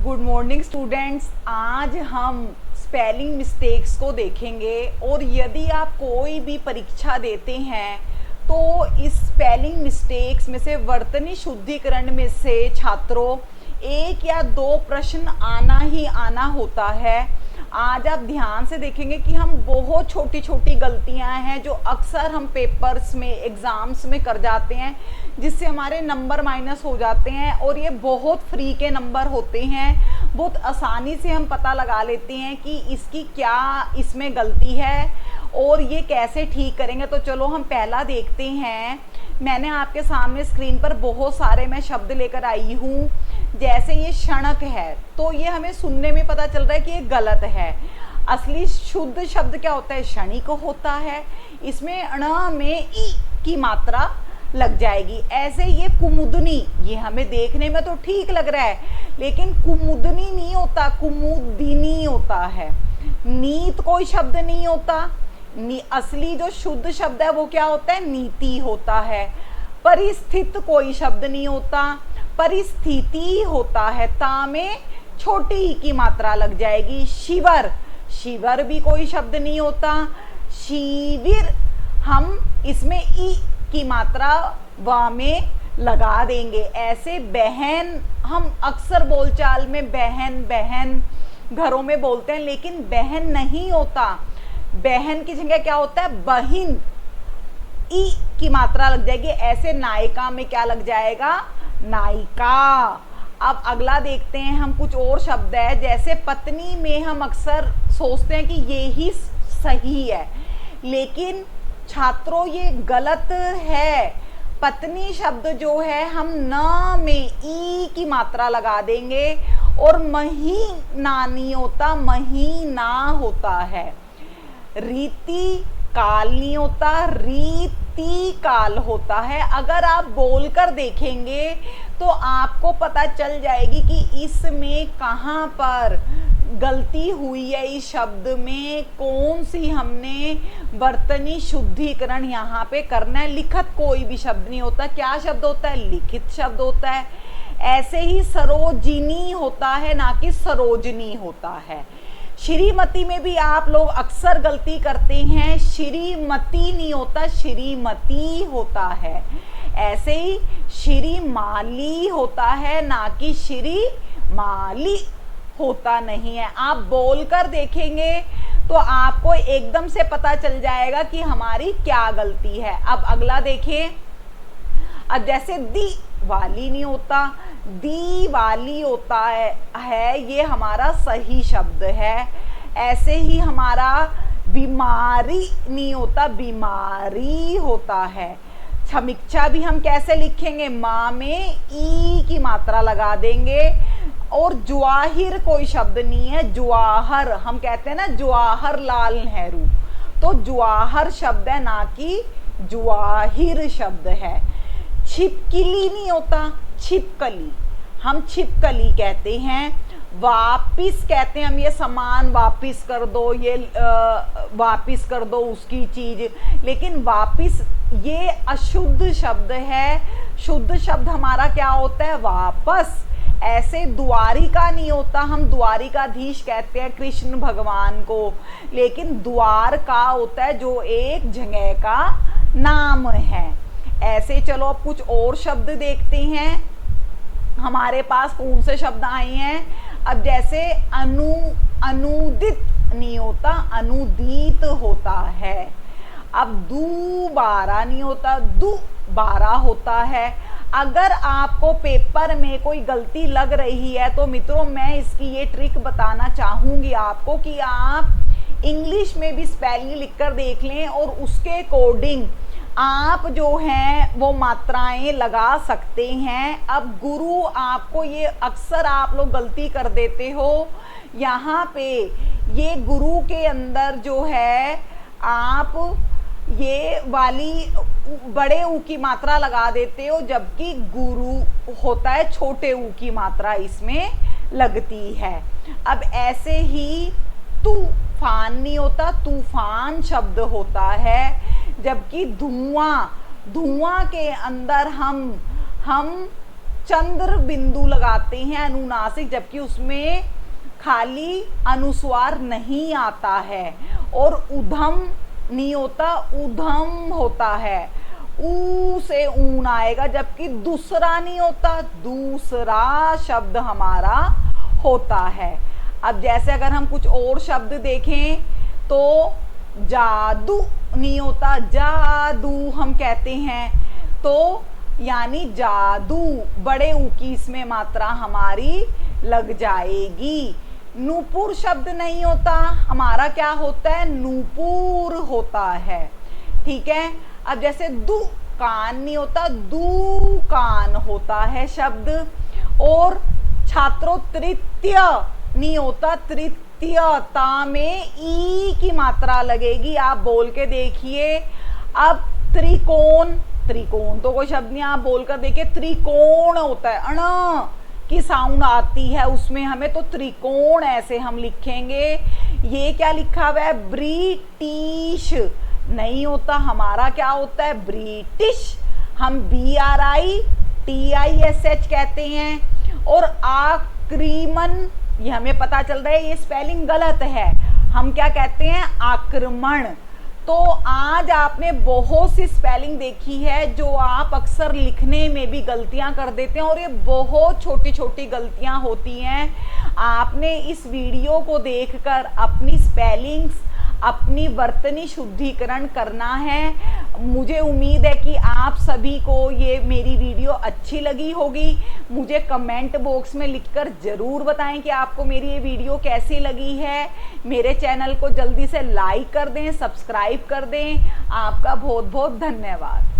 Good morning students. आज हम spelling mistakes को देखेंगे और यदि आप कोई भी परीक्षा देते हैं तो इस स्पेलिंग मिस्टेक्स में से वर्तनी शुद्धिकरण में से छात्रों एक या दो प्रश्न आना ही आना होता है। आज आप ध्यान से देखेंगे कि हम बहुत छोटी छोटी गलतियां हैं जो अक्सर हम पेपर्स में एग्ज़ाम्स में कर जाते हैं, जिससे हमारे नंबर माइनस हो जाते हैं और ये बहुत फ्री के नंबर होते हैं। बहुत आसानी से हम पता लगा लेते हैं कि इसकी क्या इसमें गलती है और ये कैसे ठीक करेंगे। तो चलो हम पहला देखते हैं। मैंने आपके सामने स्क्रीन पर बहुत सारे मैं शब्द लेकर आई हूँ। जैसे ये क्षणक है तो ये हमें सुनने में पता चल रहा है कि ये गलत है। असली शुद्ध शब्द क्या होता है? क्षणिक होता है। इसमें ण में ई की मात्रा लग जाएगी। ऐसे ये कुमुदनी, ये हमें देखने में तो ठीक लग रहा है लेकिन कुमुदनी नहीं होता, कुमुदिनी होता है। नीत कोई शब्द नहीं होता। असली जो शुद्ध शब्द है वो क्या होता है? नीति होता है। परिस्थित कोई शब्द नहीं होता, परिस्थिति होता है। ता में छोटी ई की मात्रा लग जाएगी। शिवर, शिवर भी कोई शब्द नहीं होता। शिविर, हम इसमें ई की मात्रा व में लगा देंगे। ऐसे बहन, हम अक्सर बोलचाल में बहन बहन घरों में बोलते हैं लेकिन बहन नहीं होता। बहन की जगह क्या होता है? बहिन, ई की मात्रा लग जाएगी। ऐसे नायिका में क्या लग जाएगा? नायिका। अब अगला देखते हैं हम। कुछ और शब्द है जैसे पत्नी में हम अक्सर सोचते हैं कि ये ही सही है लेकिन छात्रों ये गलत है। पत्नी शब्द जो है हम न में ई की मात्रा लगा देंगे और महीना नहीं होता, महीना होता है। रीति काल नहीं होता, रीति काल होता है। अगर आप बोलकर देखेंगे तो आपको पता चल जाएगी कि इसमें कहाँ पर गलती हुई है। इस शब्द में कौन सी हमने वर्तनी शुद्धिकरण यहाँ पे करना है। लिखित कोई भी शब्द नहीं होता। क्या शब्द होता है? लिखित शब्द होता है। ऐसे ही सरोजिनी होता है, ना कि सरोजनी होता है। श्रीमती में भी आप लोग अक्सर गलती करते हैं। श्रीमती नहीं होता, श्रीमती होता है। ऐसे ही श्रीमाली होता है, ना कि श्रीमाली होता नहीं है। आप बोलकर देखेंगे तो आपको एकदम से पता चल जाएगा कि हमारी क्या गलती है। अब अगला देखिए। अब जैसे दिवाली नहीं होता, दीवाली होता है, ये हमारा सही शब्द है। ऐसे ही हमारा बीमारी नहीं होता, बीमारी होता है। समीक्षा भी हम कैसे लिखेंगे? माँ में ई की मात्रा लगा देंगे। और जवाहिर कोई शब्द नहीं है, जवाहर हम कहते हैं ना, जवाहरलाल नेहरू, तो जवाहर शब्द है, ना कि जवाहिर शब्द है। छिपकली नहीं होता, छिपकली हम छिपकली कहते हैं। वापिस कहते हैं हम ये सामान वापिस कर दो, ये वापिस कर दो उसकी चीज, लेकिन वापिस ये अशुद्ध शब्द है। शुद्ध शब्द हमारा क्या होता है? वापस। ऐसे द्वारिका नहीं होता, हम द्वारिकाधीश कहते हैं कृष्ण भगवान को, लेकिन द्वारका होता है जो एक जगह का नाम है। ऐसे चलो अब कुछ और शब्द देखते हैं। हमारे पास कौन से शब्द आए हैं? अब जैसे अनुदित नहीं होता, अनुदीत होता है। अब दोबारा नहीं होता, दोबारा होता है। अगर आपको पेपर में कोई गलती लग रही है तो मित्रों मैं इसकी ये ट्रिक बताना चाहूँगी आपको कि आप इंग्लिश में भी स्पेलिंग लिखकर देख लें और उसके अकॉर्डिंग आप जो हैं वो मात्राएं लगा सकते हैं। अब गुरु, आपको ये अक्सर आप लोग गलती कर देते हो। यहाँ पे ये गुरु के अंदर जो है आप ये वाली बड़े ऊ की मात्रा लगा देते हो, जबकि गुरु होता है छोटे ऊ की मात्रा इसमें लगती है। अब ऐसे ही तूफान नहीं होता, तूफान शब्द होता है। जबकि धुआं, धुआं के अंदर हम चंद्र बिंदु लगाते हैं अनुनासिक, जबकि उसमें खाली अनुस्वार नहीं आता है। और उधम नहीं होता, उधम होता है। ऊ से ऊन आएगा, जबकि दूसरा नहीं होता, दूसरा शब्द हमारा होता है। अब जैसे अगर हम कुछ और शब्द देखें तो जादू नहीं होता, जादू हम कहते हैं, तो यानी जादू बड़े ऊ की इसमें मात्रा हमारी लग जाएगी। नूपुर शब्द नहीं होता, हमारा क्या होता है, नूपुर होता है। ठीक है। अब जैसे दुकान नहीं होता, दुकान होता है शब्द। और छात्रों तृतीय नहीं होता, तृतीयता में ई की मात्रा लगेगी। आप बोल के देखिए। अब त्रिकोण, त्रिकोण तो कोई शब्द नहीं, आप बोलकर देखिए त्रिकोण होता है, अण की साउंड आती है उसमें हमें, तो त्रिकोण ऐसे हम लिखेंगे। ये क्या लिखा हुआ है, ब्रिटिश नहीं होता, हमारा क्या होता है, ब्रिटिश। हम BRITISH कहते हैं। और आक्रमण, ये हमें पता चल रहा है ये स्पेलिंग गलत है, हम क्या कहते हैं, आक्रमण। तो आज आपने बहुत सी स्पेलिंग देखी है जो आप अक्सर लिखने में भी गलतियां कर देते हैं, और ये बहुत छोटी छोटी गलतियां होती हैं। आपने इस वीडियो को देखकर अपनी स्पेलिंग्स, अपनी वर्तनी शुद्धिकरण करना है। मुझे उम्मीद है कि आप सभी को ये मेरी वीडियो अच्छी लगी होगी। मुझे कमेंट बॉक्स में लिखकर ज़रूर बताएं कि आपको मेरी ये वीडियो कैसी लगी है। मेरे चैनल को जल्दी से लाइक कर दें, सब्सक्राइब कर दें। आपका बहुत बहुत धन्यवाद।